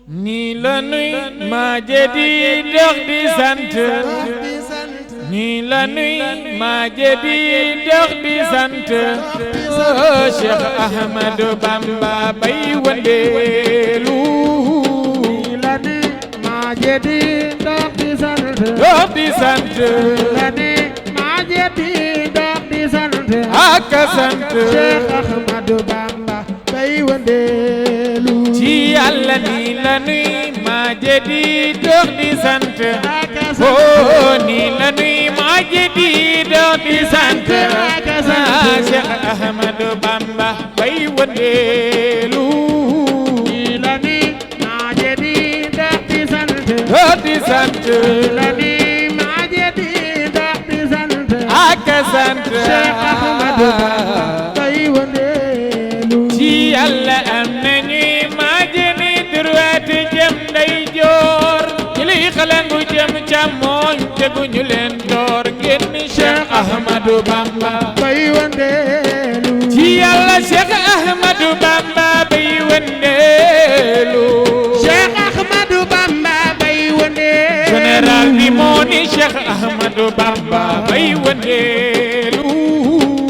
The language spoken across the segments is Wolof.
ni la nuy ma jedi dox di sant ni la nuy ma jedi dox di sant oh Cheikh Ahmadou Bamba bay wëndeelu ni la nuy ma jedi dox di sant la nuy ma jedi dox di sant ak sant Cheikh Ahmadou Bamba bay wëndeelu ci Yàlla ni la nuy ma jedi dox di sant oh ni la nuy ma jedi dox di sant Cheikh Ahmadou Bamba bay wëndeelu ni la nuy ma jedi dox di sant la nuy ma jedi dox di sant ak sant Cheikh Ahmadou Bamba bay wëndeelu ci Yàlla am nañu jëm nday joor ñi lay xalangu jëm càmmooñ teguñu leen door génn Cheikh Ahmadou Bamba bay wëndeelu ci Yàlla Cheikh Ahmadou Bamba bay wëndeelu Cheikh Ahmadou Bamba bay wëndeelu général bi moo ni Cheikh Ahmadou Bamba bay wëndeelu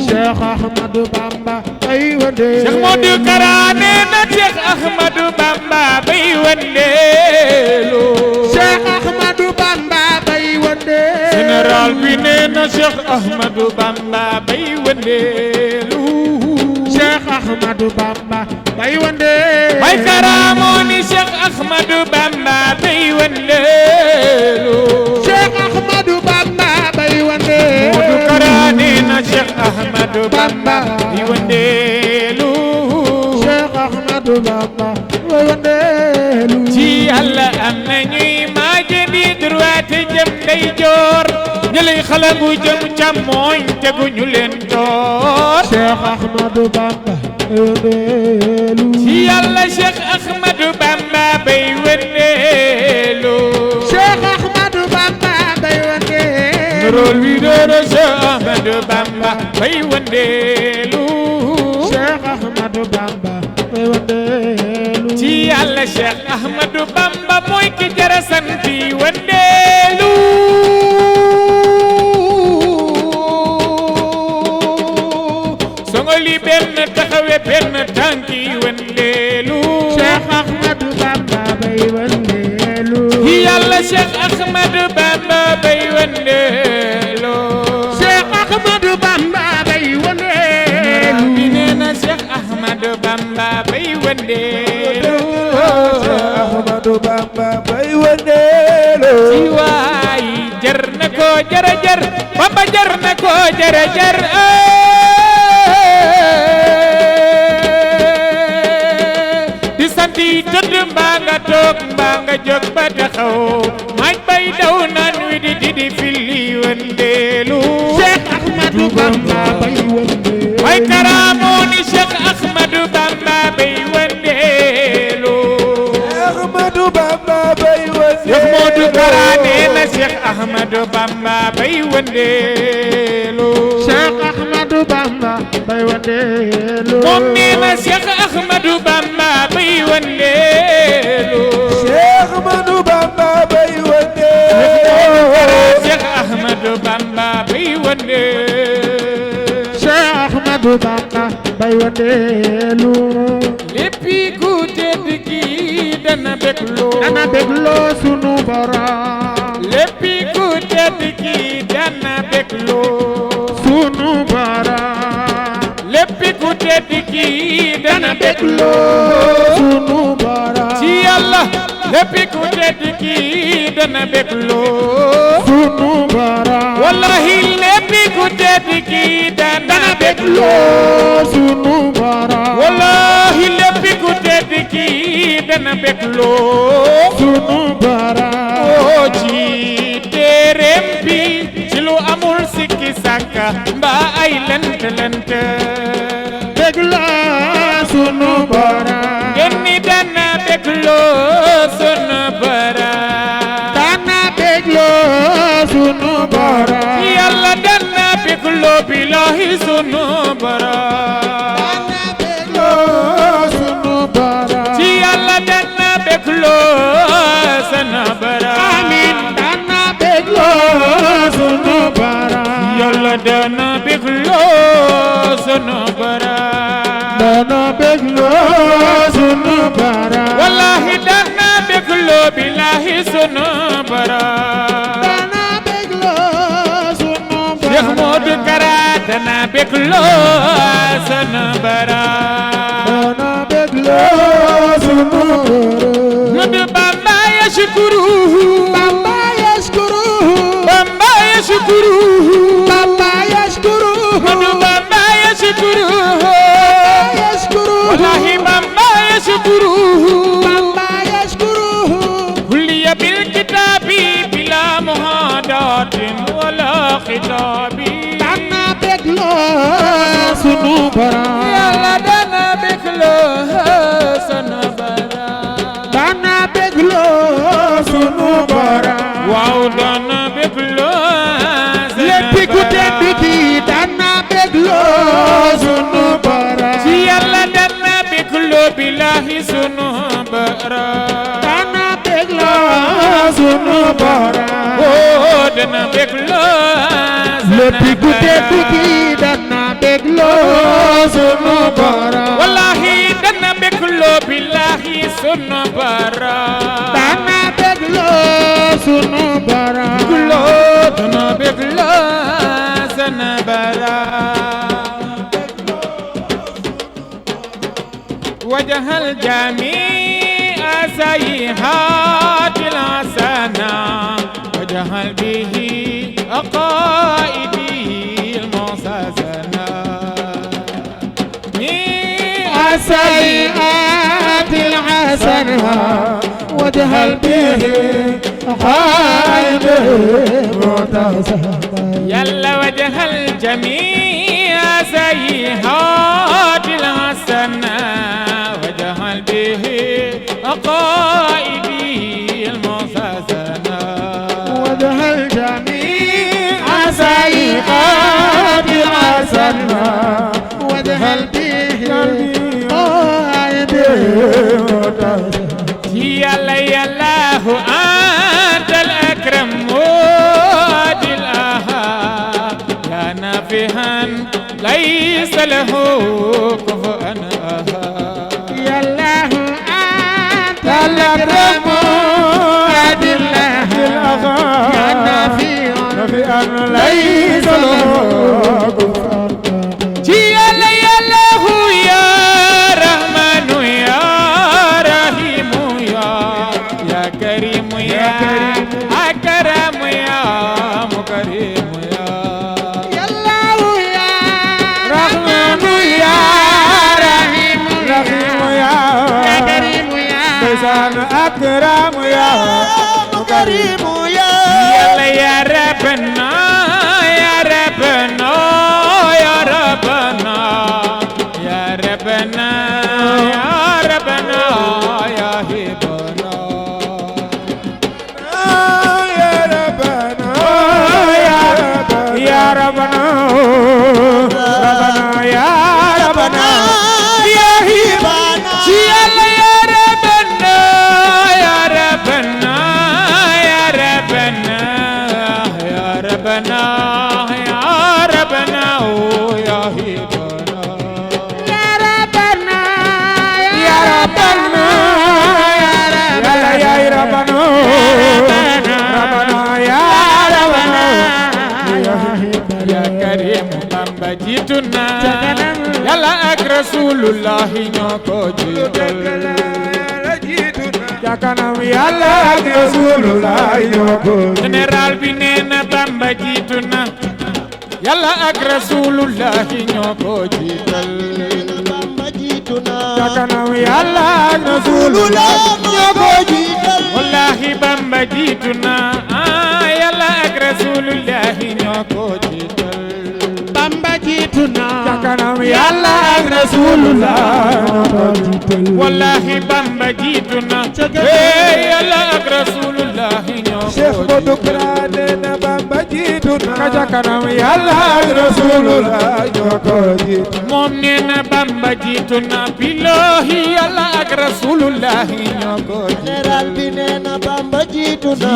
Cheikh Ahmadou Bamba bay wëndeelu wëndeelu Cheikh Modou Kara nee na Cheikh Ahmadou Bamba bay wëndeelu Cheikh Ahmadou Bamba bay wëndeelu général bi nee na Cheikh Ahmadou Bamba bay wëndeelu Cheikh Ahmadou Bamba bay wëndeelu Bay Kara moo ni Cheikh Ahmadou Bamba bay wëndeelu Cheikh Ahmadou Bamba bay wëndeelu Modou Kara nee na Cheikh Ahmadou Bamba bay wëndeelu Cheikh Ahmadou Bamba bay wëndeelu ci Yàlla am na ñuy maaje di droite jëm ndeyjoor ñëlay xalangu jëm càmmooñ teguñu leen door Cheikh Ahmadou Bamba bay wëndeelu ci Yàlla Cheikh Ahmadou Bamba bay wëndeelu Cheikh Ahmadou Bamba bay wëndeelu rôle wi doora Cheikh Ahmadou Bamba bay wëndeelu Cheikh Ahmadou Bamba bay wëndeelu ci Yàlla Cheikh Ahmadou Bamba mooy ki jara santi wëndeelu songoli benn taxawe benn tànki wëndeelu Cheikh Ahmadou Bamba bay wëndeelu ci Yàlla Cheikh Ahmadou Bamba bay wëndeelu Cheikh Ahmadou Bamba bay wëndeelu bi nee na Cheikh Ahmadou Bamba bay wëndeelu Ahmadou Bamba bay wëndeelu ci waay jar na ko jara jar Bamba jar na ko jara jar di sant yi tëdd mbaa nga toog mbaa nga jóg ba taxaw maaj bay daw naan wi di filli wëndeelu Cheikh Ahmadou Bamba bay wëndeelu Bay Kara moo ni Cheikh Ahmadou Bamba bay wëndeelu Ahmadou Bamba bay wëndeelu Cheikh Modou Kara nee na Cheikh Ahmadou Bamba bay wëndeelu Cheikh Ahmadou Bamba bay wëndeelu moom nee na Cheikh Ahmadou Bamba bay wëndeelu Cheikh Ahmadou Bamba bay wëndeelu Cheikh Ahmadou Bamba bay wëndeelu Cheikh Ahmadou Bamba bay wëndeelu léppi ku tedd ki dana bégloo dana bégloo sunu borom léppi ku tedd ki dana bégloo sunu borom léppi ku tedd ki dana dana bégloo bégloo sunu borom ci Yàlla léppi ku tedd ki dana bégloo sunu borom wallahi léppi ku tedd ki dana bégloo bégloo sunu borom wallahi léppi ku tedd ki dana bégloo sunu borom oo ci téereem bi ci lu amul sikki sàkka mbaa ay lënt lënt bégloo sunu borom ngeen ni dana bégloo sunu borom dana bégloo sunu borom Yàlla dana bégloo billahi sunu borom dana bégloo sunu borom ci Yàlla dana bégloo sunu borom amiin dana bégloo sunu borom Yàlla dana bégloo sunu borom dana bégloo sunu borom wallahi dana bégloo billahi sunu borom dana bégloo sunu borom Cheikh Modou Kara dana bégloo sunu borom dana bégloo sunu borom Modou Bamba yashkuru Bamba yashkuruhu Bamba yashkuru Bamba yashkuruhu Modou Bamba yashkuru yashkuruhu wallahi Bamba yashkuru Bamba yashkuruhu kulliya bil kitabi bila muhadatin wala khitabi dana bégloo sunu borom Yàlla dana bégloo sunu borom dana bégloo sunu borom waaw dana bégloo lépp ku tedd ki dana bégloo sunu borom ci Yàlla dana bégloo billahi sunu borom dana bégloo sunu borom oh dana bégloo lépp ku tedd ki dana bégloo sunu borom sunu borom dana bégloo sunu borom bégloo dana bégloo sunu borom wajahal jamii sayyi'aatil hasana wajahal bihi aqaidi al-muhsana sayyi'aatil hasana wajahal bihi aqaidi al-muhsana yalla wajahal jamii sayyi'aatil hasana wajahal bihi aqaidi al-muhsana wajahal jamii sayyi'aatil hasana wajahal bihi yalla yallahu antal akram mudil ahad ya nafihan laysa lahu kufuwan ahad yallahu antal akram mudil ahad ya nafihan laysa lahu kufuwan yalla yallahu ya rahmanu ya rahimu ya karimu ya akramu ya mukarimu ya yallahu ya rahmanu ya rahimu ya karimu ya akramu ya mukarimu ya yalla ya rabbana ya rabbana ya rabbana ya rabbana ya rabbana ya hibana ya rabbana rabbana ya rabbana ya hibana yalla ya rabbana ya rabbana ya rabbana ya rabbana ya rabbana oh ya hibana ya rabbana ya rabbana yalla ya rabbana rabbana ya rabbana ya karim Bamba jituna yalla ak rasulullah ñoko jiital ja kanam yalla ak rasulullah ñoko général bi neena Bamba jituna yalla ak rasulullah ñoko jiital Bamba jiituna ja kanam yalla ak rasulullah ñoko jiital wallahi Bamba jituna yalla ak rasulullah ñoko jiital Bamba jiituna ja kanam yalla ak rasulullah wallahi Bamba jiituna yalla ak rasulullah Cheikh Modou Kara neena Bamba jiituna ja kanam yalla ak rasulullah moom neena Bamba jiituna billahi yàlla ak rasulullah ñoo ko général bi neena Bamba jiituna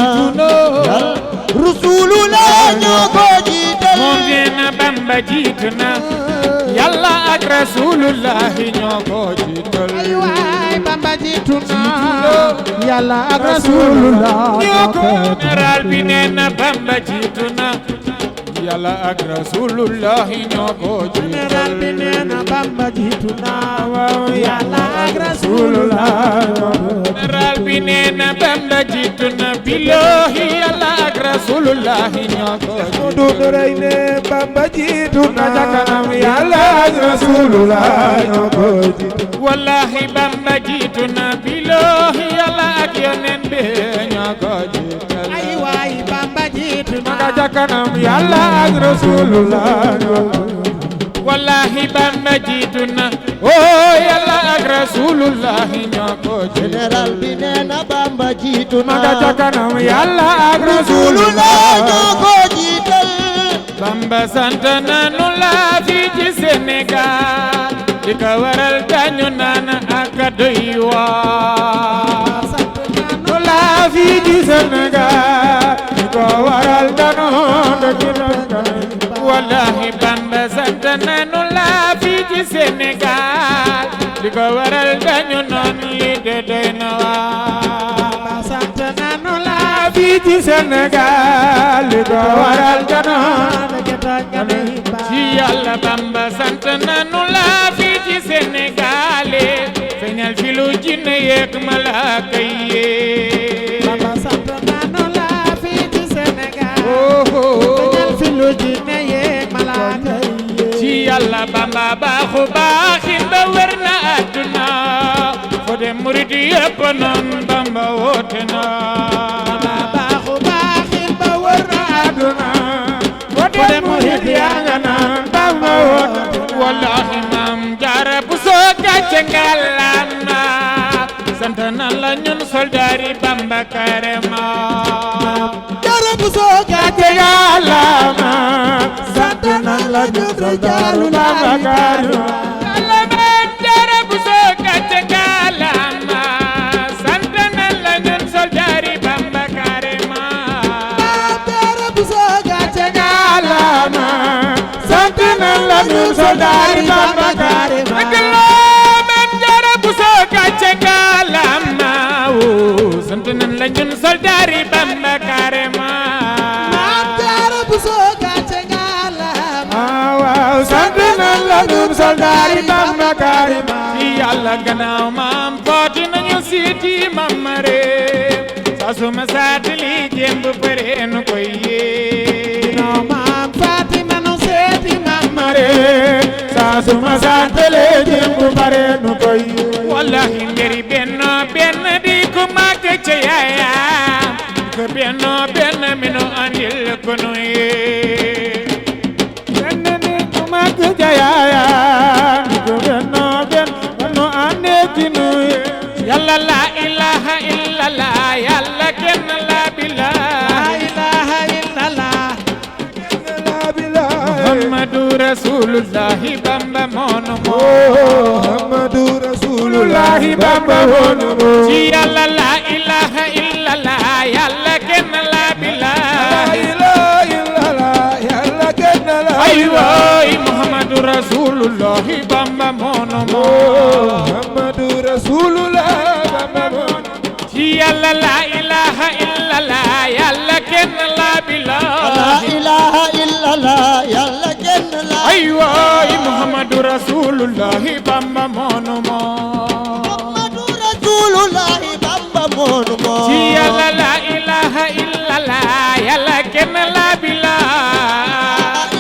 rasulullah ñoo ko jiital moom neena Bamba jiituna yàlla ak rasulullah ñoo ko jiital ay waay Bamba jiituna yàlla ak rasulullah ñoo ko général bi neena Bamba jiituna yàlla ak rasulullah ñoo ko général bi jiital neena Bamba jiituna yàlla ak rasulullah général bi neena Bamba jiituna billahi yàlla ak rasulullah ñoo ko jiital rey ne Bamba jiituna ca kanam yàlla ak rasulullah ñoo ko jiital wallahi Bamba jiituna billahi yàlla ak yonent bi ñoo ko jiital ay waay Bamba jiituna ca kanam yàlla ak rasulullah ñoo ko jiital wallahi Bamba jiituna oh yàlla ak rasulullah ñoo ko jiital général bi neena Bamba jiituna ca kanam yàlla ak rasulullah ñoo rasulullah ko jiital Bamba sant nanu la fii ci Sénégal li ko waral dañu naan ak doy waar nu la fii ci Sénégal li ko waral dañu wallahi Bamba sant nanu la fii ci Sénégal li ko waral dañu naan li de doy fii ci Sénégal li ko waral gannaaw ci Yàlla Bamba sant nanu la fii ci Sénégal feeñal fi lu jinne yeek malaaka yi Bamba sant nanu la fii ci Sénégal feeñal fi lu jinne yeek malaaka yi ci Yàlla Bamba baaxu baaxin ba wër na àdduna fo de murid yépp noon Bamba woote na baaxu baaxin ba wër na àdduna fo de murid yaa nga naan Bamba woote wallahi Maam Jaara Buso gàcce ngalaama sant nan la ñun soldaari Bamba karema Jaara Buso gàcce ngalaama sant nan la ñun soldaari Bamba karema Jaara Buso gàcce ngalaama sant nan la ñun soldaari Bamba karema Jaara Buso gàcce ngalaama sant nan la ñun soldaari Bamba karema Jaara Buso gàcce ngalaama sant nan la ñun soldaari Bamba karema Jaara Buso gàcce ngalaama waaw sant nan la ñun soldaari Bamba karema ci Yàlla gannaaw maam footi nañu siiti mamare saa su ma saatali jéem bu pare nu koy yee noo maam Fatima nu seeti mamare saa su ma saatali jéem bu pare nu koy yee wallahi ngeri benno benn di ko màgg ca yaayam ko benno benn mi nu andil ko nu yee benn di ko màgg ca yaayam ko benno benn nu andil ko nu yee Yàlla la ilaha illallah Yàlla kenn la billah ilaha illallah Muhammadu Rasulullahi Bamba mono Muhammadu Rasulullahi Bamba mono ci Yàlla la ilaha illallah Yàlla kenn la billah Yàlla kenn la aywa Muhammadu Rasulullahi Bamba mono Muhammadu Rasulullahi Bamba mono ci Yàlla la ilaha illallah Yàlla kenn la billah La ilaha illallah Yàlla kenn la aywa Muhammadu Rasulullahi Bamba mono Muhammadu Rasulullahi Bamba mono ci Yàlla la ilaha illallah Yàlla kenn la billah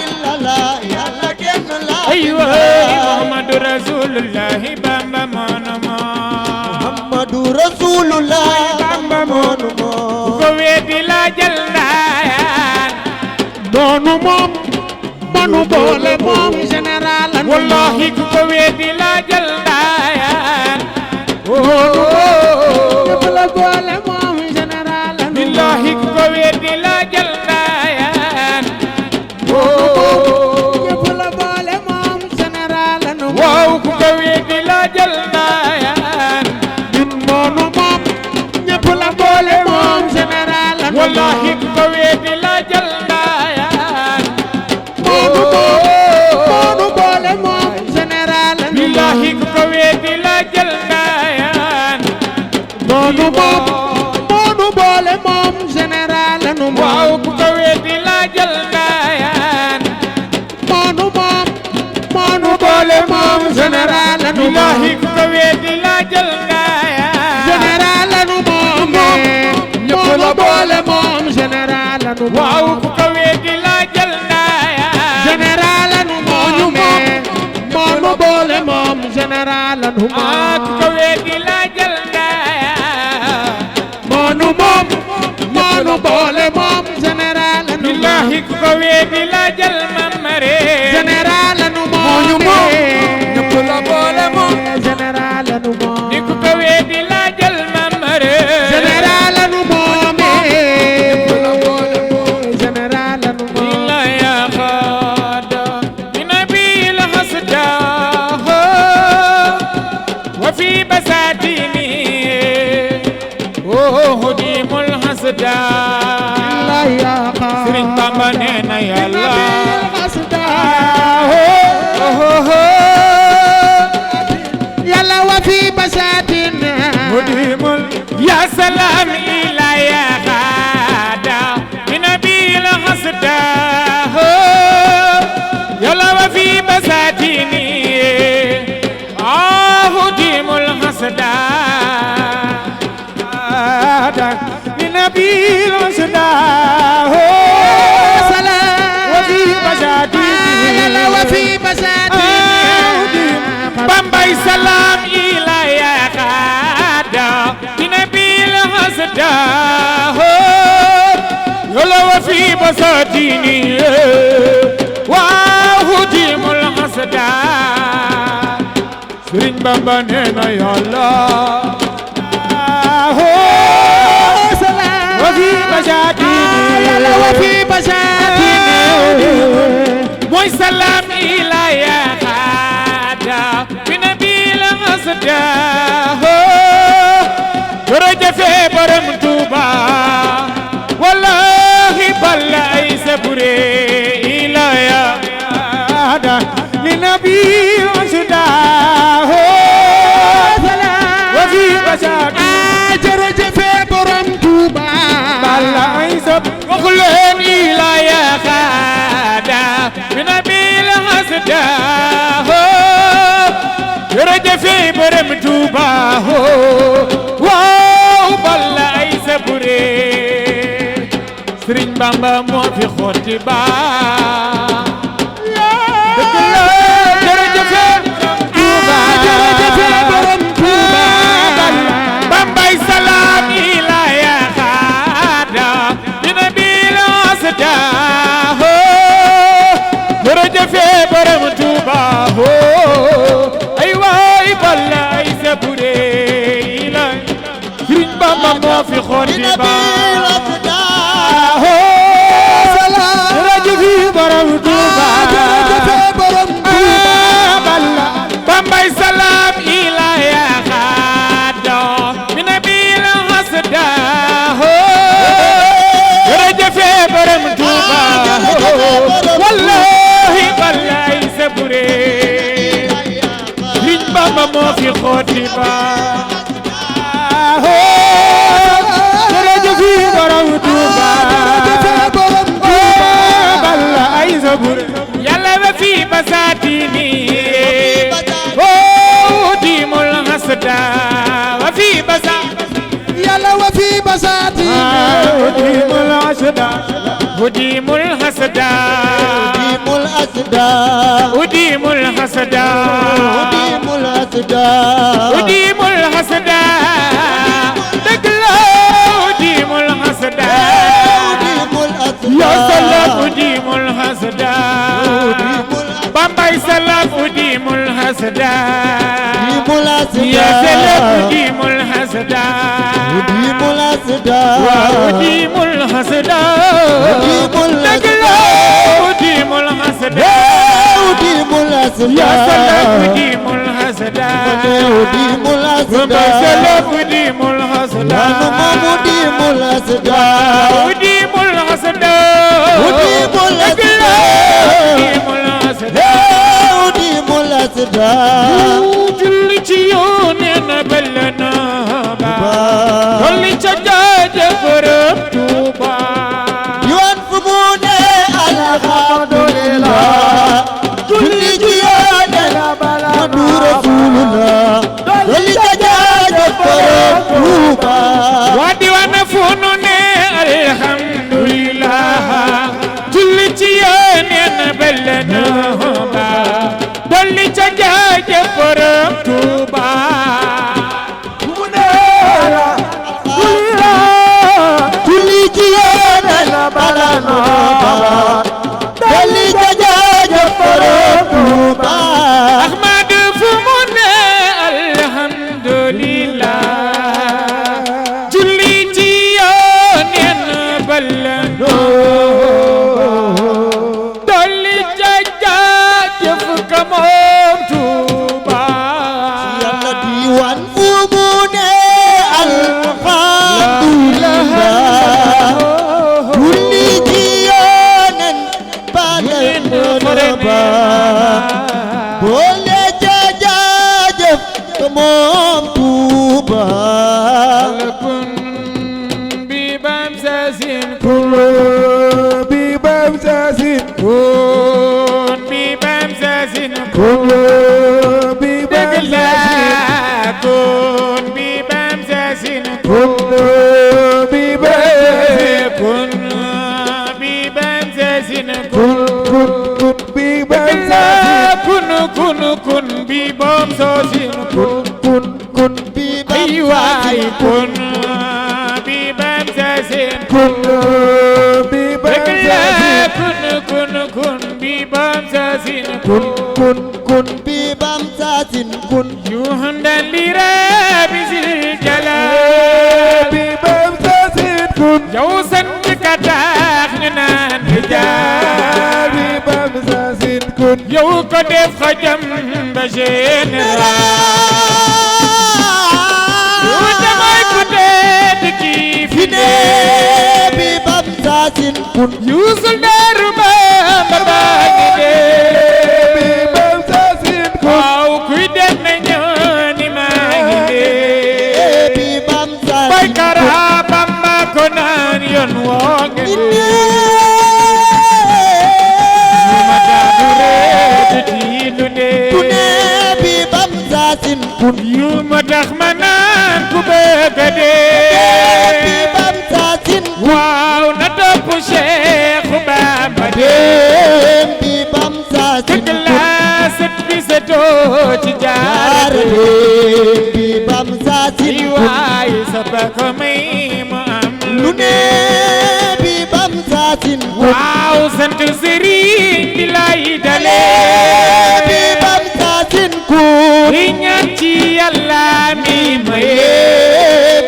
illallah Yàlla kenn la aywa Muhammadu Rasulullahi Bamba mono Muhammadu Rasulullahi Bamba mono ko weddi la jël ndaayaan doonu moom manu boole moom général la wallahi ku ko weddi la jël ndaayaan ñëpp la boole moom général la billahi ku ko weddi la jël ndaayaan ñëpp la boole moom général la waaw ku ko weddi la jël ndaayaan ñun moonu moom ñëpp la boole moom général la wallahi ku ko weddi la jël ndaayaan moonu boole moom général la billahi ku ko weddi la jël ndaayaan moonu boole moom général la waaw ku ko weddi la jël ndaayaan moonu boole moom général la billahi ku ko weddi la jël ndaayaan général la nu moom ñëpp la boole moom général la nu waaw ku ko weddi la jël ndaayaan général la nu moom moonu boole moom général la nu ku ko weddi la jël ndaayaan moonu boole moom général la nu billahi ku ko weddi la jël mamare général la nu moom ñëpp la boole moom général la nu moom ni ku ko weddi la jël mamare général la nu moom général la nu moom illa ya khada binabil hasda wa fi basatini hodimul hasda Sëriñ Bamba nee na Yàlla yàlla wa fi basatin hodimul ya salam ila ya khada الهدى سلام وفي بساتين وفي بساتين بامباي سلام إلى يا خادا بنبي الهدى يلا وفي بساتين وهديم الهدى سرين بابا نينا يا الله وفي بساتين وفي بساتين موي سلام إلى يا خادا بنبي الهدى جرجف برم توبا والله بلا أي سبري إلى يا خادا لنبي الهدى وفي بساتين جرجف برم توبا بلا أي سبري وخلين إلى يا خادا بنبي الهدى جرجف برم توبا واو بلا أي سبري سرين بامبا مو في خوتي با جرجف توبا برم توبا بامباي سلام إلى يا خادا بنبي الهدى جرجف برم توبا أيوة بلا أي سبري سرين بامبا مو في خوتي با بامباي سلام إلى يا خادا بنبي الهدى جرجف برم توبا والله بلا أي سبري سرين بامبا مو في خوتي با جرجف برم توبا بلا أي سبري يلا وفي بساتيني وديم الهدى وفي بساتيني يلا وفي بساتين وديم الهدى وديم الهدى وديم الهدى وديم الهدى دقلا وديم الهدى يا سلام وديم الهدى بامباي سلام وديم الهدى يا سلام وديم الهدى وديم الهدى دقلا وديم الهدى يا سلام وديم الهدى بامباي سلام وديم الهدى وديم الهدى julli ci Yonent ballana ba dolli ca jaaja borom Tuuba yoon fu mu ne alhamdulillah julli ci Yonent Muhammadu Rasulullah dolli ca jaaja borom Tuuba waa diwaana fu nu ne alhamdulillah julli ci Yonent ballana ba dolli ca jaaja borom Tuuba julli ci Yonent balana dolli ca jaaja borom Tuuba Ahmad fu mu ne alhamdulillah julli ci Yonent ballana dolli ca jaajëf ka moom Tuuba soosin kun kun bi bam ay waay kun bi bam soosin kun bi bam kun bi bam soosin kun bi bam soosin kun yuhundan lira bisil jala bi bam soosin kun yow sant ka tax ñu naan jaar bi bam soosin kun yow ko def xajam ba général yow damay ku tedd ki fi ne bi bam soosin kun yuusul daaru Bamba baa ngi dee bi bam soosin kun waaw kuy dem na ñëw ni maa ngi dee bi bam bay soosin kara Bamba ko naan yoon woo ngi dee ma daadu ree tiilu dee bi bam soosin kun yu ma tax ma naan ku bëgg a bi dee bam soosin waaw na topp Cheikh Bamba dem bi bam soosin dëgg laa sët bi sëtoo ci jaar bi bam soosin ay waay sa ba ko may mu am lu ne bi bam soosin waaw sant Sëriñ bi lay bi dalee bam soosin kun di ñaan ci Yàlla mi maye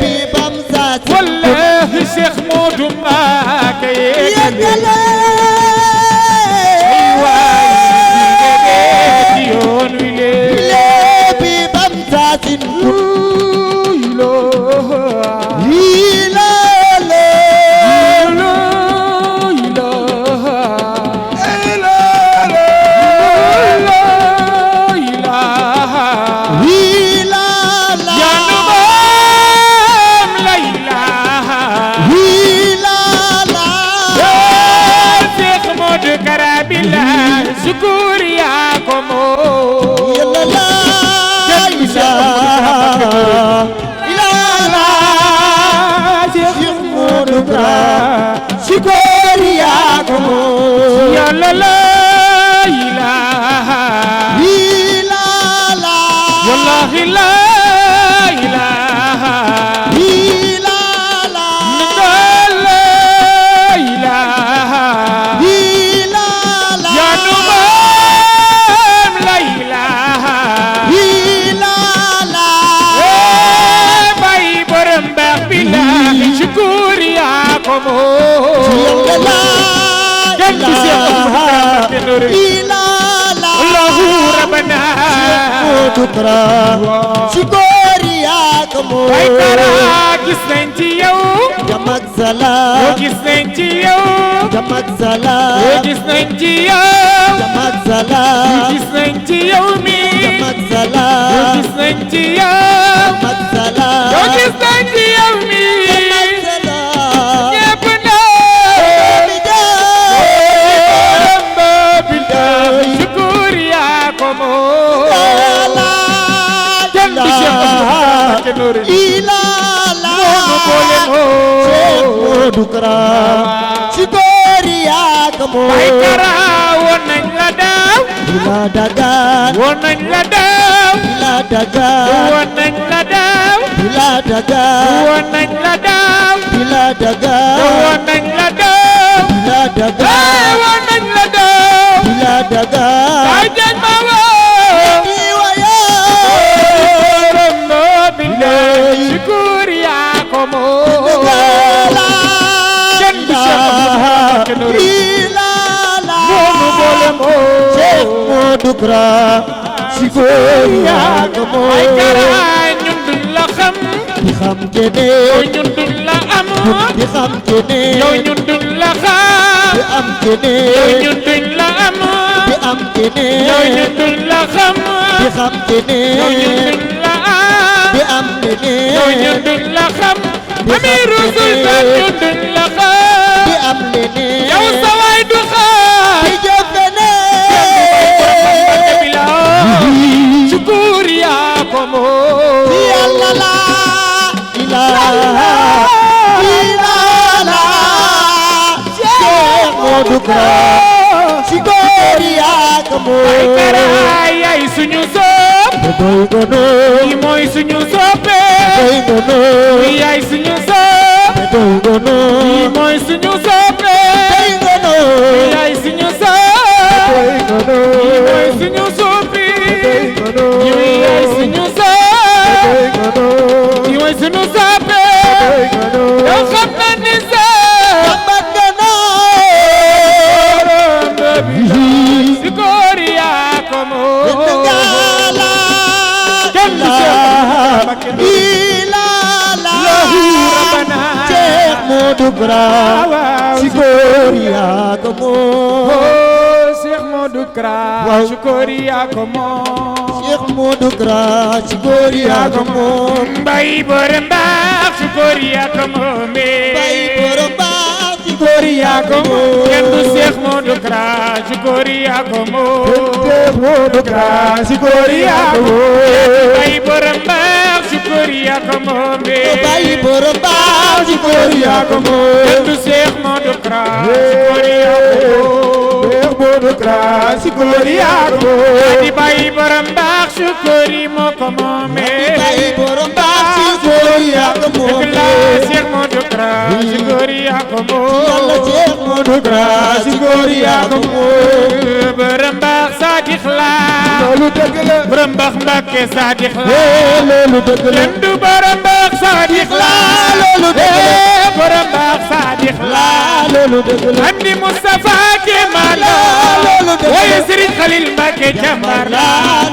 bi bam soosin wallahi Cheikh Modou Mbacké yegale ci yoon wi lee bi bam soosin kun hilale hilala hilala Sukur yaa ko moom yalala ilala Cheikh Modou Kara Sukur yaa ko moom yàlla la ilaha hilala wallahi la ilaha hilala la ilaha hilala ya nu moom la ilaha hilala bay borom baax bi la shukur yaa ko moom Allahu rabbana Modou Kara Sukur yaa ko moom bay kara gis nañ ci yow jàmm ak salaam gis nañ ci yow jàmm ak salaam gis nañ ci yow jàmm ak salaam gis nañ ci yow mi jàmm ak salaam gis nañ ci yow jàmm ak salaam gis nañ ci yow mi jàmm ak salaam ñépp na Bamba billahi shukur yaa ko moom kenn du Cheikh Mbacké Noreyni ilala moo boole Cheikh moo Modou Kara Sukur yaa ko moom bay kara woon nañ la daaw bila dagaan woon nañ la daaw bila dagaan woon nañ la daaw bila dagaan woon nañ la daaw bila dagaan woon nañ la daaw bila dagaan woon nañ la daaw bila dagaan ay jën ma woo Bamba billahi shukur yaa ko moom kenn du Cheikh Mbacké Noreyni moomu boole moo Cheikh Modou Kara Sukur yaa ko ay moom kara ñun duñ la xam di xam yow keneen ñun duñ la am di xam keneen yow ñun duñ la xam di am yow keneen ñun duñ la am di am yow keneen ñun duñ la xam di xam yow ñun keneen duñ la am di am yow ñun keneen duñ la xam di Amiru xam Sultan keneen ñun duñ la di xam am leneen yow sa waay du xam di jëf leneen shukur yaa ko moom yàlla la ilaha illallah Cheikh Modou Kara Sukur yaa ko ay kara moom yaay suñu soob doy nga noo kii mooy suñu soppe doy nga noo yaay suñu soppe doy nga noo kii mooy suñu soppe doy nga noo yaay suñu soppe doy nga noo kii mooy suñu soppe doy nga noo yaay suñu soppe doy nga noo kii mooy suñu soppe doy nga noo yow xam na ni sa man nga noo si góor yaa ko moom Cheikh Modou Kara si góor yaa ko moom Cheikh Modou Kara si góor yaa ko moom Cheikh Modou Kara si góor yaa ko moom mbay borom baax si góor yaa ko moom bay borom baax si góor yaa ko moom kenn du Cheikh Modou Kara si góor yaa ko moom Cheikh Modou Kara si góor yaa ko moom mbay borom baax si góor yaa ko moom bay borom baax si góor yaa ko moom kenn du Cheikh Modou Kara si góor yaa ko moom Cheikh Modou Kara si góor yaa ko moom di bay borom baax si góor yi moo ko moomee bay borom baax si góor yaa ko moom dëgg la Cheikh Modou Kara si góor yaa ko Yàlla moom Cheikh Modou Kara si góor yaa ko moom borom baax Sadikh la loolu dëgg la borom baax Mbàkke Sadikh la loolu dëgg la kenn du borom baax Sadikh la loolu dëgg la borom baax Sadikh la loolu dëgg la Amdi Moustapha Kéemaan la loolu dëgg la waaye Serigne Khalil Mbacke jàmbaar la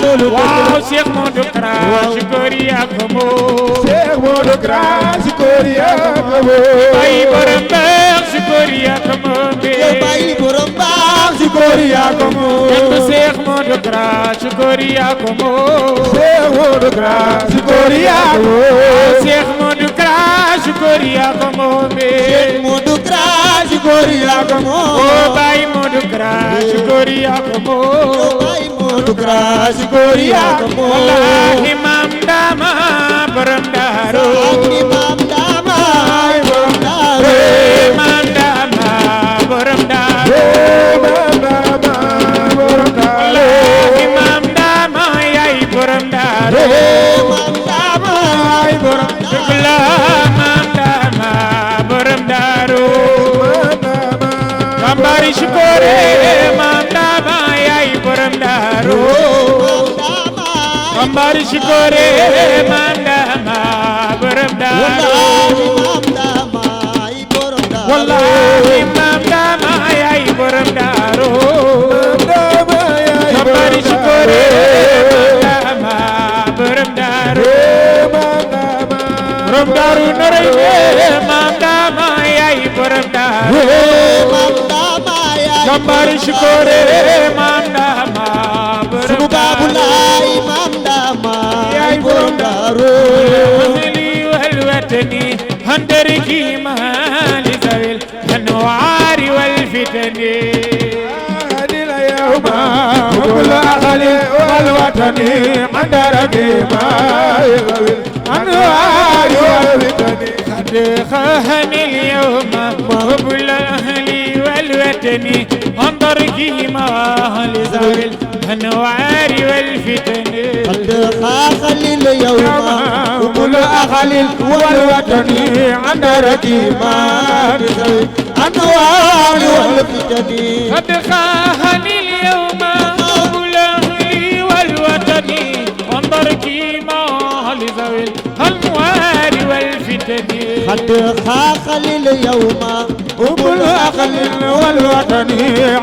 loolu dëgg la waaw Cheikh Modou Kara si góor yaa ko moom Cheikh Modou Kara si góor yaa ko moom bay borom baax si góor yaa ko moom yow bay borom baax si góor yaa ko moom kenn du Cheikh Modou Kara si góor yaa ko moom Cheikh Modou Kara si góor yaa ko moom Cheikh Modou Kara si góor yaa ko moom Cheikh Modou Kara si góor yaa ko moom oh bay Modou Kara si góor yaa ko moom bay Modou Kara si góor yaa ko moom wallahi maam Dama borom Daaru Imam Dama borom Daaru maam Dama borom Daaru Imam Dama borom Daaru wallahi maam Dama yaay borom Daaru Imam Dama borom dëgg la maam Dama borom Daaru Gambari Shikore maam Dama yaay borom Daaru Gambari Shikore maam Dama borom Daaru wallahi maam Dama yaay borom Daaru Gambari Shikore maam Dama borom Daaru borom Daaru noreyne maam Dama yaay borom Daaru Gambari Shikore maam Dama borom Daaru yaay borom Daaru li wal watani handariki mahali zawil anwaari wal fitani adila yawma kul akhali wal watani handariki mahali zawil anwaari wal fitani qad khahani al yawma kul ahli wal watani handariki mahali zawil anwaari wal fitani كل أخل والوطن عند ركيمان أنوار والفتن قد خاهني اليوم كل أهلي والوطن عند ركيمان ذوي الأنوار والفتن قد خاخل اليوم كل أخل والوطن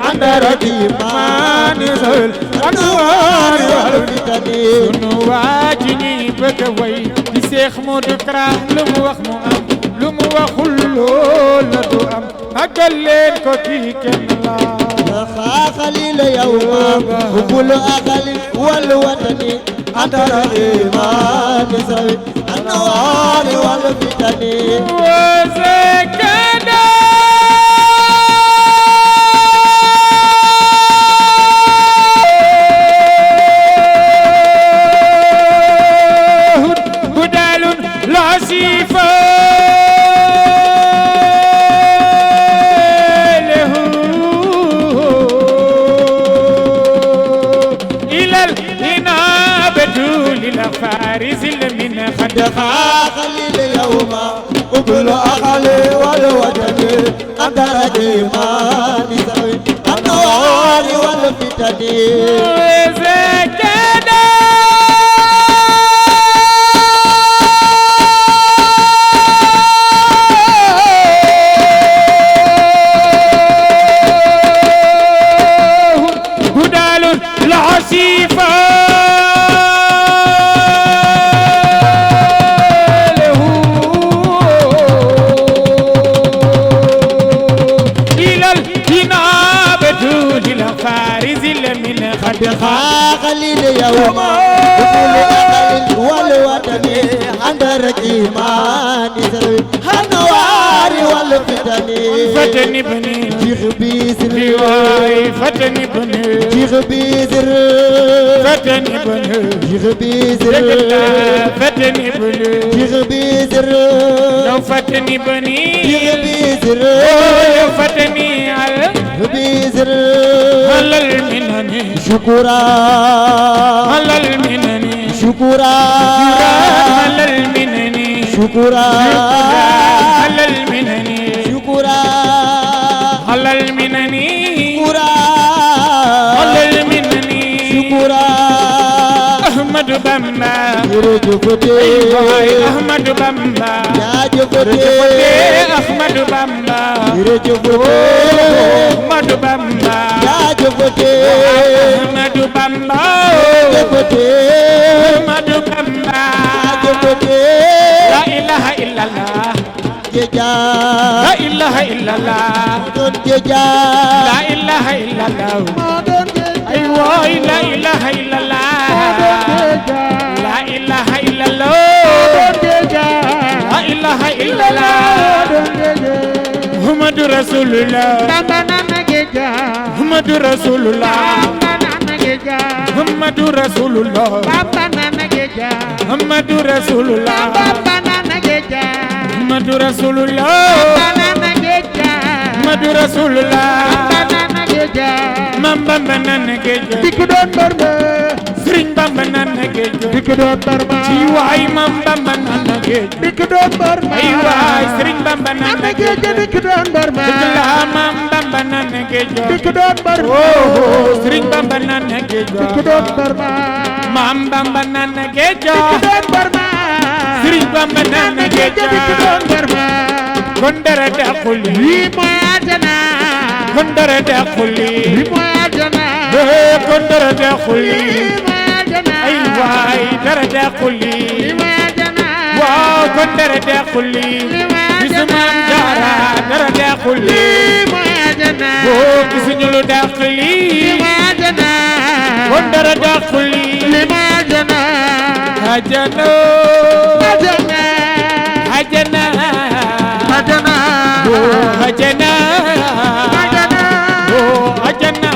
عند ركيمان ذوي الأنوار والفتن نواجني بكوي Cheikh Modou Kara lu mu wax mu am lu mu waxul loolu du am àggal leen ko kii kenn la خاخل اليوم كل أخل والوطن أنت الإيمان سوي النوار والفتن وزكنا إلى الإنابة قد خاخلي اليوم وكل أخلي والوجد أدرك إيماني سوي النوار والفتن قد خاخلي اليوم وكل أخل والوطن عندك إيماني سوي النوار والفتن فتني بني جيغ رواي فتني بني بيزر فتني بني جيغ بيزر فتني بني جيغ بيزر لو فتني بني جيغ بيزر لو فتني على بيزر على المنن شكرا على المنن شكرا على المنن شكرا على المنن شكرا على المنن شكرا على المنن شكرا أحمد بامبا يرجفتي أحمد بامبا يا جفتي أحمد بامبا يرجفتي أحمد بامبا يا جفتي أحمد بامبا جفتي أحمد بامبا جفتي لا إله إلا الله ججا لا إله إلا الله دون ججا لا إله إلا الله أيوة لا إله إلا الله لا إله إلا الله لا إله إلا الله محمد رسول الله محمد رسول الله محمد رسول الله محمد رسول الله محمد رسول الله محمد رسول الله Mam Bamba nan na géej dik doon barma Sëriñ Bamba nan na géej dik doon barma ci waay Mam Bamba nan na géej dik doon barma ay waay Sëriñ Bamba nan na géej dik doon barma dëgg la Mam Bamba nan na géej dik doon barma Sëriñ Bamba nan na géej dik doon barma Mam Bamba nan na géej dik doon barma Sëriñ Bamba nan na géej dik doon barma kon dara dàqul lii mooy àjjana kon dara dàqul lii mooy àjjana kon dara dàqul lii mooy àjjana ay waay dara dàqul lii mooy àjjana waaw kon dara dàqul bisu Maam Jaara dara dàqul lii mooy àjjana boo gisuñu lu dàq lii mooy àjjana kon dara dàqul lii mooy àjjana àjjana àjjana àjjana àjjana àjjana àjjana àjjana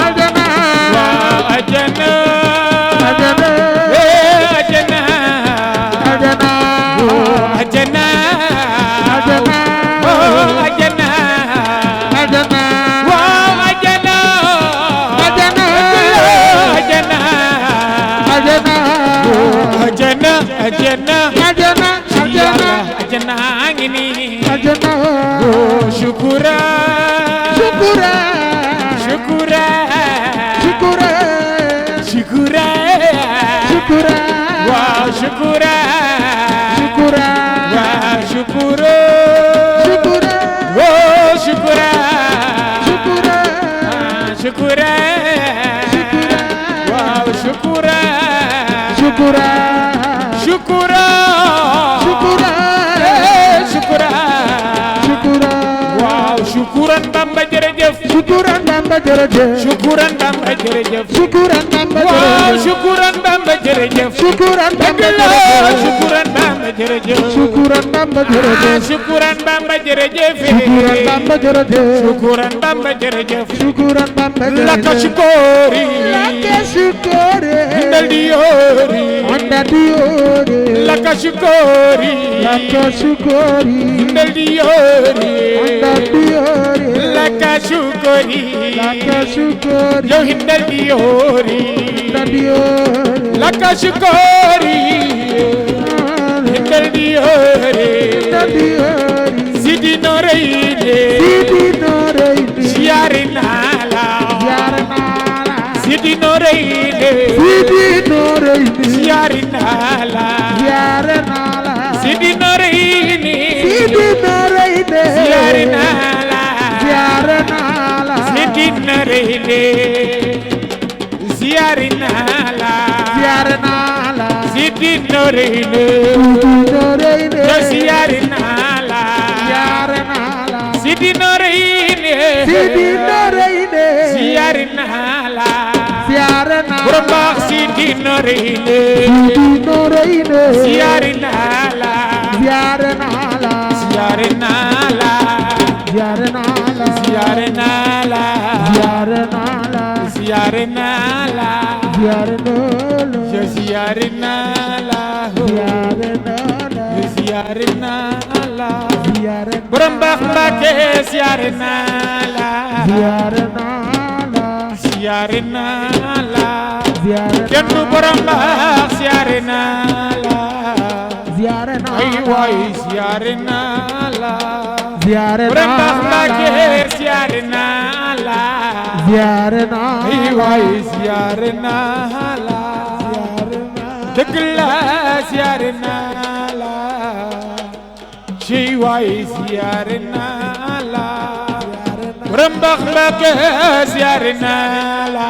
àjjana waaw àjjana àjjana àjjana àjjana àjjana àjjana àjjana àjjana waaw àjjana àjjana àjjana àjjana àjjana àjjana àjjana àjjana àjjana ngi nii àjjana shukura shukura shukura shukura shukura shukura waaw shukura shukura waaw shukura shukura oh shukura shukura shukura shukura waaw shukura shukura shukura shukura shukura shukura waaw shukuran Bamba jërëjëf shukuran Bamba jërëjëf shukuran Bamba jërëjëf shukuran Bamba waaw jërëjëf shukuran Bamba jërëjëf shukuran Bamba dëgg la jërëjëf shukuran Bamba jërëjëf shukuran Bamba jërëjëf shukuran Bamba jërëjëf shukuran Bamba jërëjëf shukuran Bamba jërëjëf shukuran Bamba laka jërëjëf shukuri laka shukuri ndal di yori anda diori laka shukuri laka shukuri ndal di yori anda diori laka shukuri laka shukuri yow hindal di yori anda diori laka shukuri Nadiore Sidi Noreyni Siyaare naa la Sidi Noreyni Siyaare naa la Sidi Noreyni Siyaare naa la Sidi Noreyni Siyaare naa la Sidi Noreyni Siyaare naa la Sidi Noreyni Siyaare naa la borom baax Sidi Noreyni Siyaare naa la Siyaare naa la Siyaare naa la Siyaare naa la Siyaare naa la borom baax Mbàkke siyaare naa la siyaare naa la kenn du borom baax siyaare naa la ay waay siyaare naa la borom baax Mbàkke siyaare naa la ay waay siyaare naa la dëgg la siyaare naa la ci waay siyaare naa la borom baax Mbàkke siyaare naa la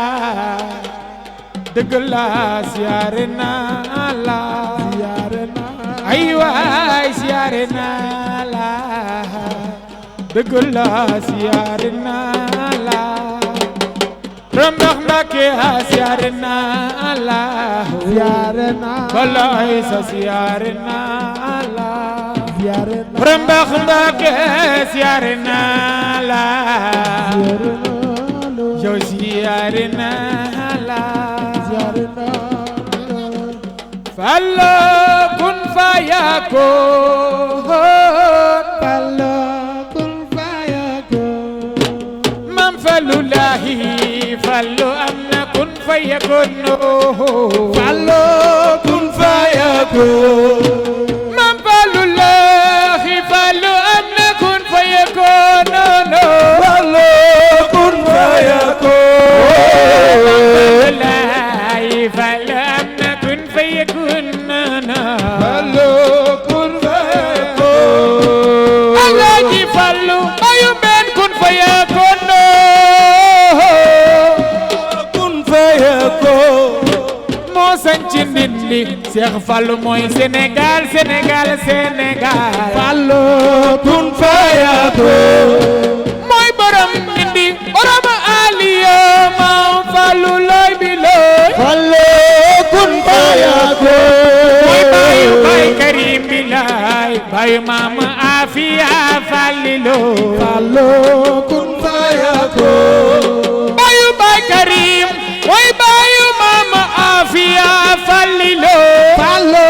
dëgg la siyaare naa la ay waay siyaare naa la dëgg la siyaare naa la borom baax Mbàkke siyaare naa la walaay sa siyaare naa la borom baax Mbàkke siyaare naa la yow siyaare naa la Fallu kun fayakoon Mam Fallu laahi Fallu am na kun fayakoon Fallu kun fayakoon Mam Fallu laahi Fallu am na kun fayakoon Fallu kun fayakoon Fallu laahi Fallu am na kun fayakoon Fallu kun fayakoon Alaaji Fallu ayu men kun fayakoon moo sanci Ndindi Seex Fallu mooy Sénégal Fallu kun fayakoon mooy borom Ndindi borom Aliya Maam Fallu looy bi looy Fallu kun fayakoon mooy bayu bay Karim bi looy bayu Maam Afiya Fallilo Fallu kun fayakoon bayu bay Karim mooy bayu Maam Afiya Fallilo Fallu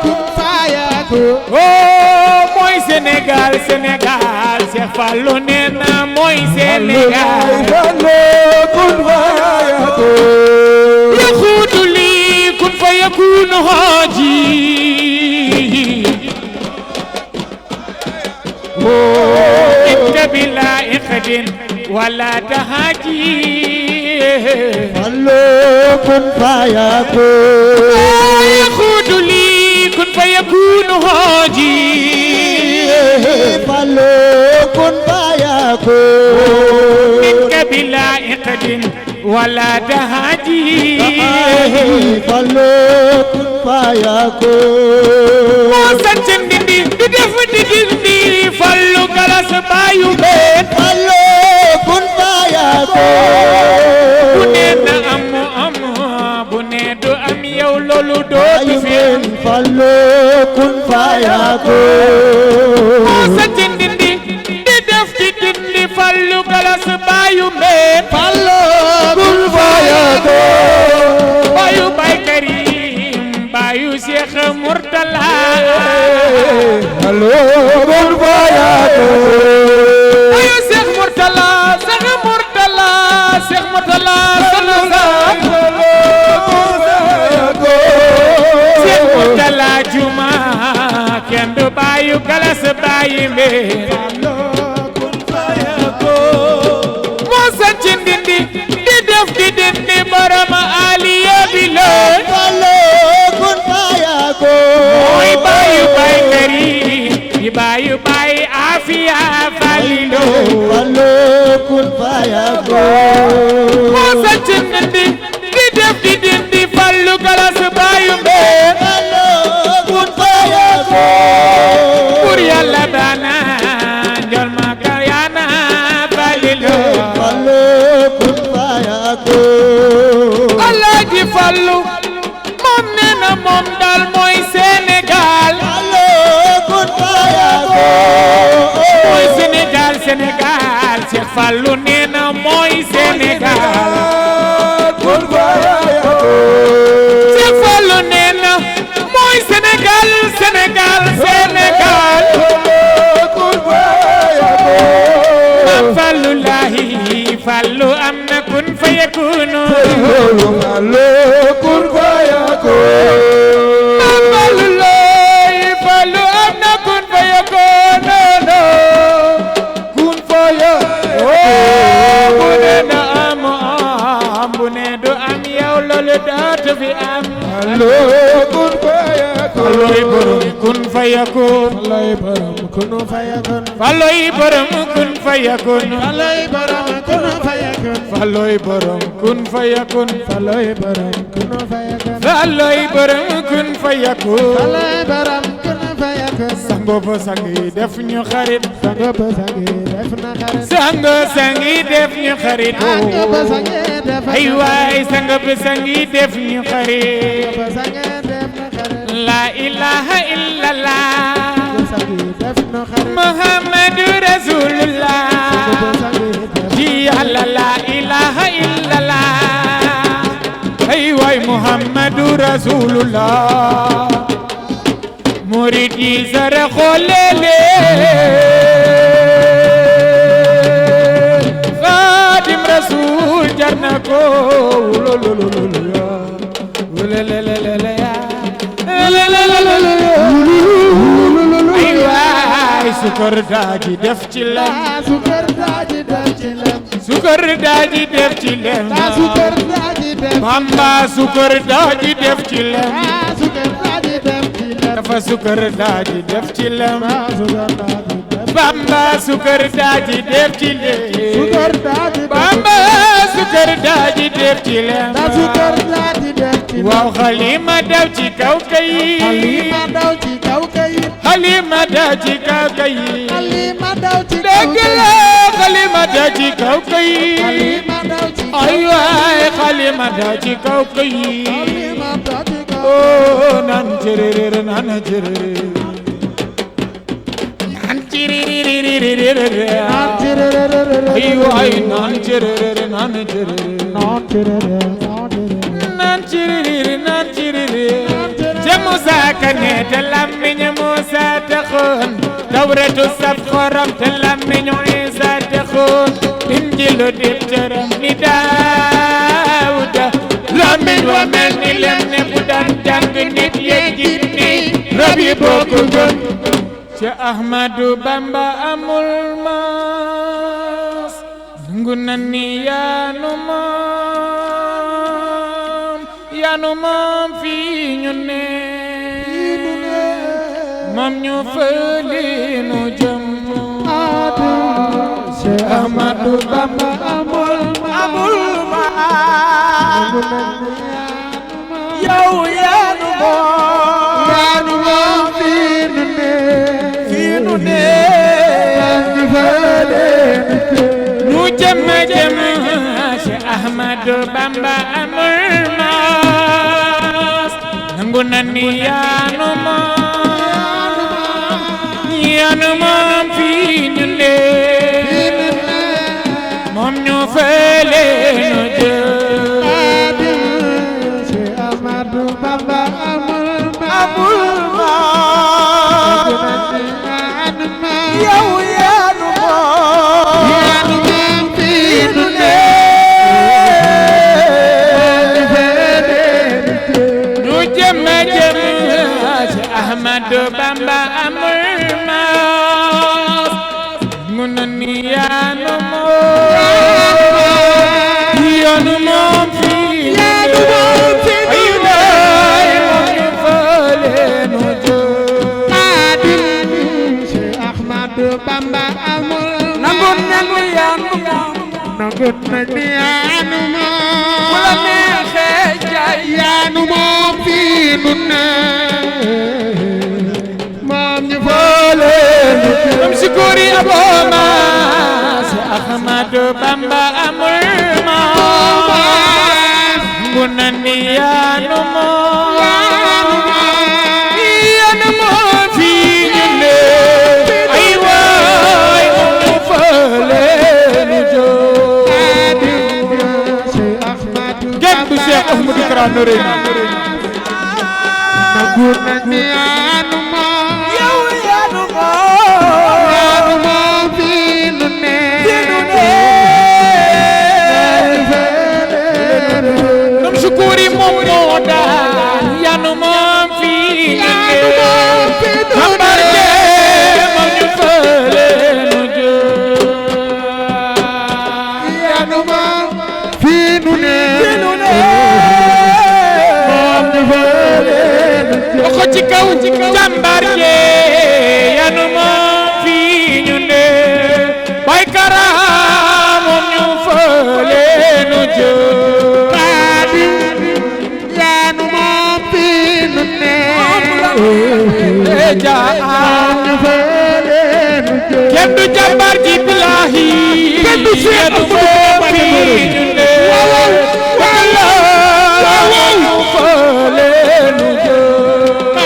kun fayakoon oh mooy Sénégal Seex Fallu nee na mooy Sénégal Fallu kun fayakoon yaxuutu lii kun fayakoon haaji inta bila iqdin wala tahaji Fallu kun fayakoon yaxuutu lii kun fayakoon haaji Fallu kun fayakoon inta bila iqdin wala tahaji Fallu kun fayakoon moo sant Ndindi di def di dindi Fallu galas bayu been Fallu kun fayakoon bu nee na am bu nee du am yow loolu dootu fi Fallu kun fayakoon moo sant Ndindi di def di dindi Fallu galas bayu been Fallu kun fayakoon bayu bay Karim bayu Seex Murtala Fallu kun fayakoon bayu Seex Murtala Seex Murtala Seex Murtala juma galas bàyyi mbee kun fayakun moo sanc Ndindi di def di dindi borom aliya bi la kun fayakun mooy baayu baay Karim di baayu baay Afiya Falilo kun fayakun moo sanc Ndindi di def di dindi fallu galas bàyyi mbee kun fayakun pour Yàlla daana njol ma karyana Falilo kun fayakun Alaaji Fallu moom nee na moom daal mooy Sénégal kun fayakun mooy Sénégal Sénégal Cheikh Fallu nee na mooy Sénégal kun fayakun Cheikh Fallu nee na mooy Sénégal Sénégal Sénégal kun fayakun Maam Fallu laahi Fallu am na kun fayakunu kun fayakun Maam Fallu laahi Fallu am na kun fayakunu kun fayakun bu ne na am bu ne du am yow loolu dootu fi am kun fayakun Falloy borom kun fayakun Falloy borom kun fayakun Falloy borom kun fayakun Falloy borom kun fayakun Falloy borom kun fayakun Falloy borom kun fayakun Falloy borom kun fayakun Falloy borom kun fayakun sango fa sangi def ñu xarit sango ba sangi def na xarit sango sangi def ñu xarit sango ba sangi def na ay waay sango ba sangi def ñu xarit ba sangi def na xarit la ilaha illallah sangi def na xarit Muhammadu Rasulullah ba sangi def ji Yàlla la ilaha illallah ay waay Muhammadu Rasulullah murid yi sara xoolele Xaadim Rasul jar na ko ay waay sukar daaji def ci lem sukar daaji def ci lem sukar daaji def ci lem sukar daaji def Bamba sukar daaji def ci lem sukar daaji def ci lem dafa sukar daaji def ci lem sukar daaji def Bamba sukar daaji def ci lem sukar daaji Bamba sukar daaji def ci lem sukar daaji def ci lem waaw Xalima daw ci kaw kay Halima daw ci kaw kayit Xalima daw ci kaw kay Halima daw ci kaw dëgg kayit la Xalima daw ci kaw kay Halima daw ci kaw ay waay Xalima daw ci kaw kay Halima daw ci kaw oh nan jërërër nan jërërër nan jërërër ay waay nan jërërër nan jërërër nan jërërër ca Musa Kane te lammiñ Musa taxoon tawretu saf xorom te lammiñ Isa taxoon Injilu dib tëram ni Daawuda lammiñ wa mel ni lem ne bu daan jàng nit yeeg jinni rab yi bokku gën ci Ahmadu Bamba amul maas nangu na ni yaanu moom fii ñu ne moom ñu fële nu jëm Cheikh Ahmadu Bamba amul maas yow yaanu moom fii nu ne nu jëm Cheikh Ahmadu Bamba amul maas nangu na ni yaanu moom fii ñu ne moom ñu fële nu jëm Cheikh Ahmadu Bamba amul maas yow yaanu moom fii nu ne nu jëm Cheikh Ahmadu Bamba amul maas mu na ni yaanu moom fii yaanu moom fii ayu day moom ñu fële nu jóg Cheikh Ahmadu Bamba amul nangu yaanu moom nangu yaanu moom bu la neexee jaay yaanu moom fii nu ne moom ñu fële nu jóg moom si góor yi abooma Cheikh Ahmadu Bamba amul maas mu na ni yaanu moom fii ñu ne ay waay moom ñu fële nu jóg kenn du Cheikh Ahmadou Kara Noreyni nangu yaanu moom yow yaanu moom fii nu ne moom sukuri moom moo daan yaanu moom fii ñu ne Ambarke moom ñu fële nu jóg yaanu moom fii nu ne moom ñu fële ko ci kaw jàmbaar jee yanu moom fii ñu ne Baay Kara moom ñu fële nu jóg yaanu moom fii nu ne kenn du jàmbaar ji billahi kenn du yanu moom fii ñu ne wala ñu fële nu jóg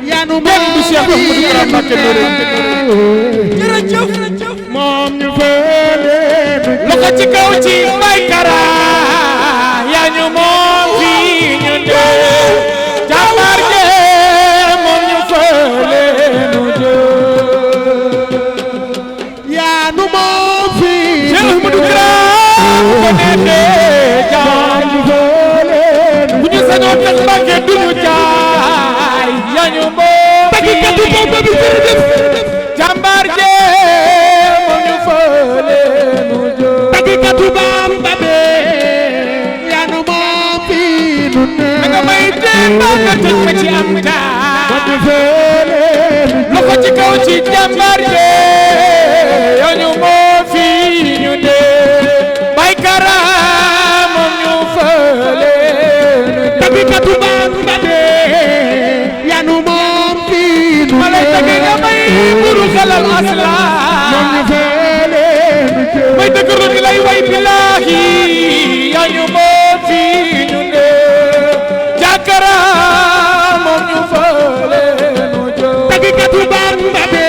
yaanu kenn du Cheikh Ahmadou Kara Mbacké Noreyni jërëjëf moom ñu fële loxo ci kaw ci Baay Kara yaa ñu moom fii ñu ne jàmbaar je moom ñu fële nu jóg yaanu moom fii Cheikh Ahmadou Kara ko ne jaay bu ñu sañoon tax Mbacké duñu jaay yaa ñu moom fii jàmbaar je moom ñu fële nu jóg tagikatu Bamba be yaanu moom fii nu ne nga may dee ba nga tëj ma ci am taa loxo ci kaw ci jàmbaar je yoo ñu moo fii ñu dee Baay Kara moom ñu fële tagikatu Bamba be yaanu moom fii nu ma lay tagge nga may buru xelal moom ñu aslaan fële may dëgëru di lay way billahi yaa ñu moo fii ñu dee jàkkara moom ñu fële nu jóg tagikatu Bamba be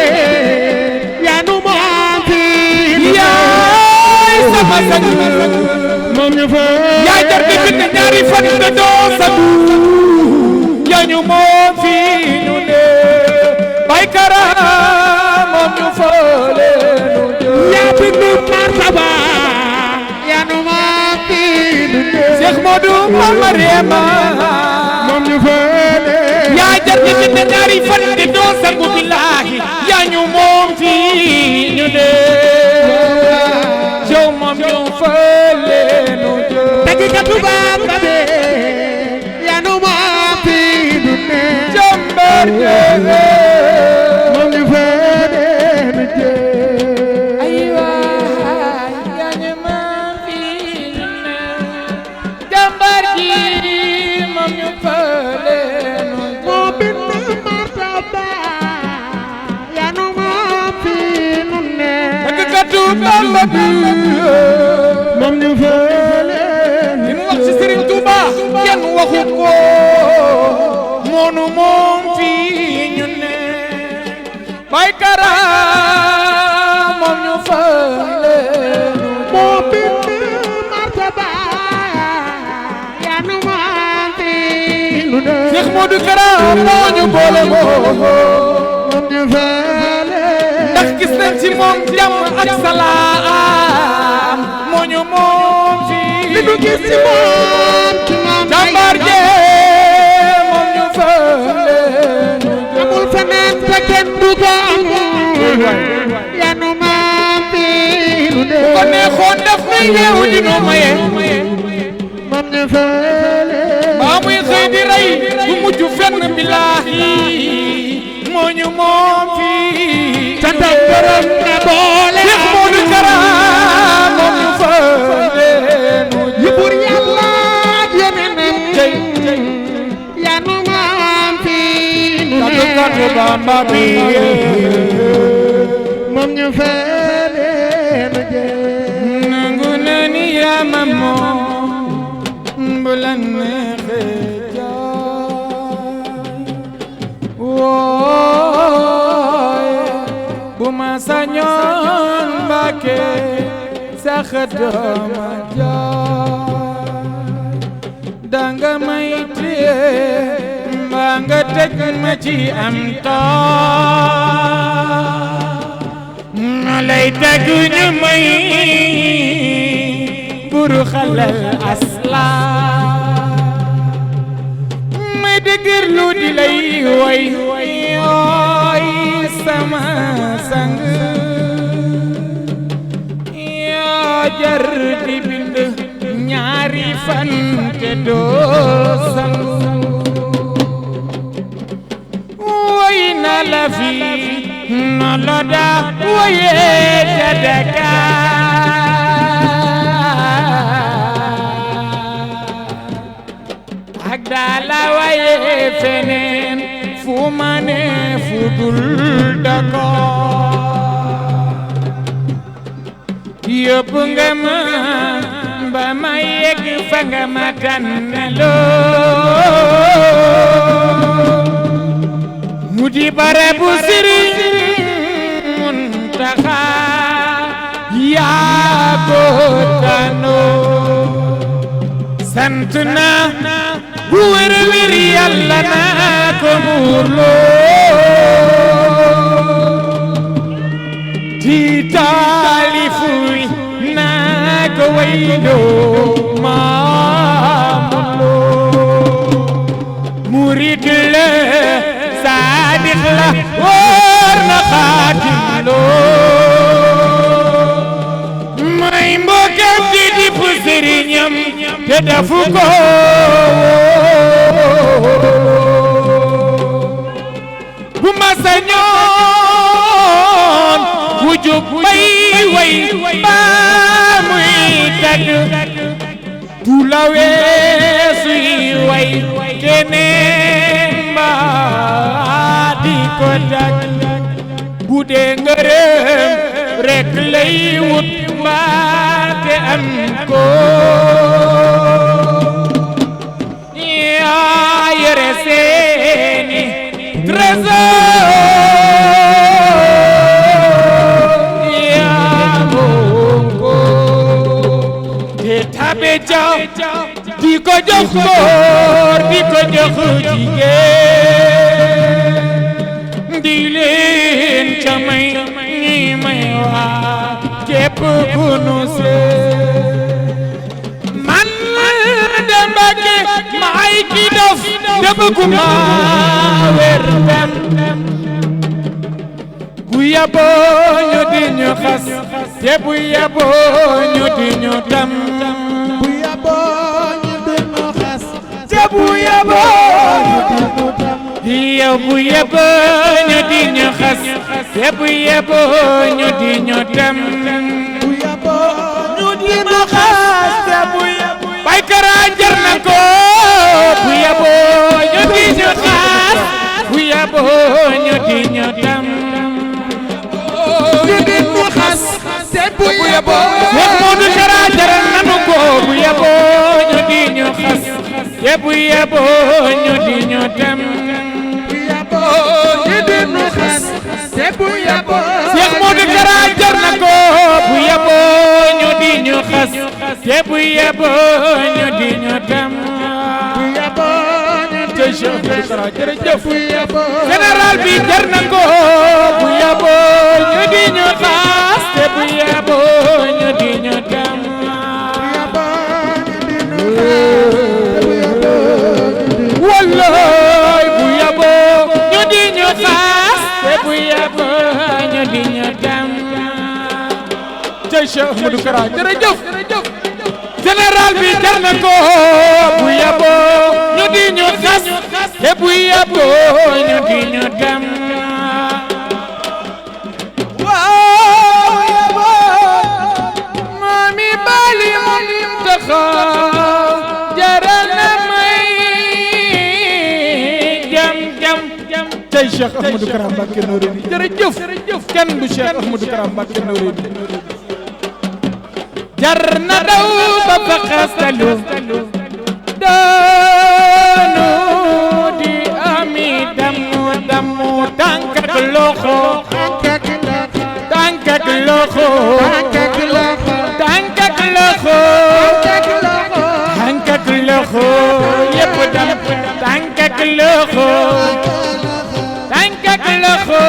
yaanu moom fii nu ne yaay sama sang moom ñu fële yaa jar di bind ñaari fan te doo sagu yaa ñu moom fii ñu ne Baay Kara moom ñu fële nu jóg yaa bindu martaba yaanu moom fii nu ne Cheikh Modou Mariama moom ñu fële yaa jar di bind ñaari fan te doo sagu billahi yaa ñu moom fii ñu ne yow moom ñu fële nu jóg tagikatu Bamba be yaanu moom fii nu ne jàmbaar moom ñu fële nu ne ay waay yaa ñu moom fii ñu ne jàmbaar ji moom ñu fële nu moo bindu martaba yaanu moom fii nu ne tàggkatu Bamba bi moom ñu fële li mu wax ci Serigne Touba kenn waxu ko moonu moom fii ñu ne Baay Kara moom ñu fële nu moo bindu martaba yaanu moom fii nu ne Cheikh Modou Kara moo ñu boole moom moom ñu fële ndax gis nañ ci moom jàmm ak salaam moo ñu moom fii li nu gis ci moom jàmbaar jee moom ñu fële ko amul yanu maam biiru de ko neexoon daf may yeewu di nu maye moom ñu fële baa muy xëy di rey bu mujj fenn billaahi moo ñu moom fii santam borom na boole Cheikh Modou Kara moom ñu fële yu bur yàlla yeneen yanu maam biiru de katu Bamba bi moom ñu fële nu jee nangu na ni yaa ma moom bu la neexee jaay wooy bu ma sañoon Mbàkke sax dooma jaay danga may téye mbaa nga teg ma ci am temps ma lay teg ñu may buru xalal asla may dëgër lu di lay way yooy sama sang yoo jar di bind ñaari fan te doo sang way na la fi no lo da waye ja Dakar ak daala waye feneen fu ma ne fu dul Dakar yóbbu nga ma ba ma yegg fa nga ma tànnaloo mu di barabu Sëriñ Muntaxa yaa ko tànnoo sant na bu wér wér Yàlla naa ko muurloo ti taalifuy naa ko wayloo maamuloo murid la saadiq la wóor na xaatim loo may mbokkam di fu sëriñam te dafu ko bu ma sañoon bu jub bay way baa muy tagg du la weesuy way keneen mbaa di ko tagg bu dee ngërëm rek lay wut mbaa te am ko yaa yore seeni trésor yaa moom ko te tabe jaw di ko jox góor di ko jox jigéen di leen ca may ñi may waa képp ku nu man de Mbàkke maay ki dof de bëgguma wér dem bu yaboo ñu di ñu xas te bu yaboo ñu di ñu tam bu yaboo ñu di ñu xas te bu yaboo ñu di ñu tam yow bu yaboo ñu di ñu xas te bu yaboo ñu di ñu tam bu yaboo ñu di ñu xas te bu yaboo bay Kara jar na ko bu yaboo ñu di ñu xas bu yaboo ñu di ñu tam ñu di ñu xas te bu yaboo Cheikh Modou Kara jar na ko bu yaboo ñu di ñu xas te bu yaboo ñu di ñu tam bu yaboo ñu di ñu xas te bu yaboo Cheikh Modou Kara jar na ko bu yaboo ñu di ñu xas te bu yaboo ñu di ñu tam bu yaboo ñu di ñu xas jërëjëf bu yaboo général bi jar na ko bu yaboo ñu di ñu xas te bu yaboo ñu di ñu tam wallaay bu yaboo ñu di ñu xas te bu yaboo Cheikh Ahmadou Kara jërëjëf général bi jar na ko bu yaboo ñu di ñu xas te bu yaboo ñu di ñu dem mami bali taxaw jaral na may jam tey Cheikh Ahmadou Kara Mbacké Noreyni jërëjëf kenn du Cheikh Ahmadou Kara Mbacké Noreyni jar na daw ba faxastalu daanu di ami damu tànk ak loxo tànk ak loxo tànk ak loxo tànk ak loxo yépp dam tànk ak loxo tànk ak loxo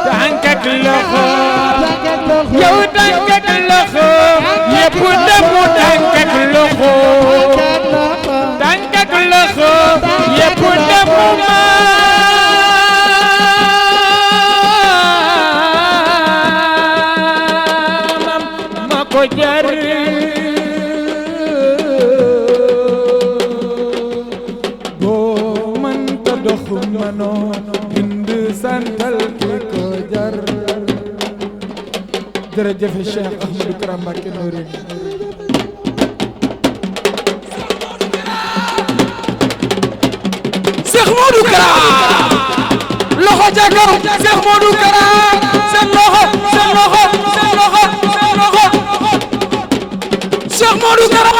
tànk ak loxo yow tànk ak loxo yépp damu tànk ak loxo tànk ak loxo yépp damu ma ko jar boo mënta dox mënoo bind santal ki ko jar jërëjëf Cheikh Ahmadou Kara Mbacké Noreyni Cheikh Modou Kara loxo ca kaw Cheikh Modou Kara seen loxo seen loxo seen loxo seen loxo Cheikh Modou Kara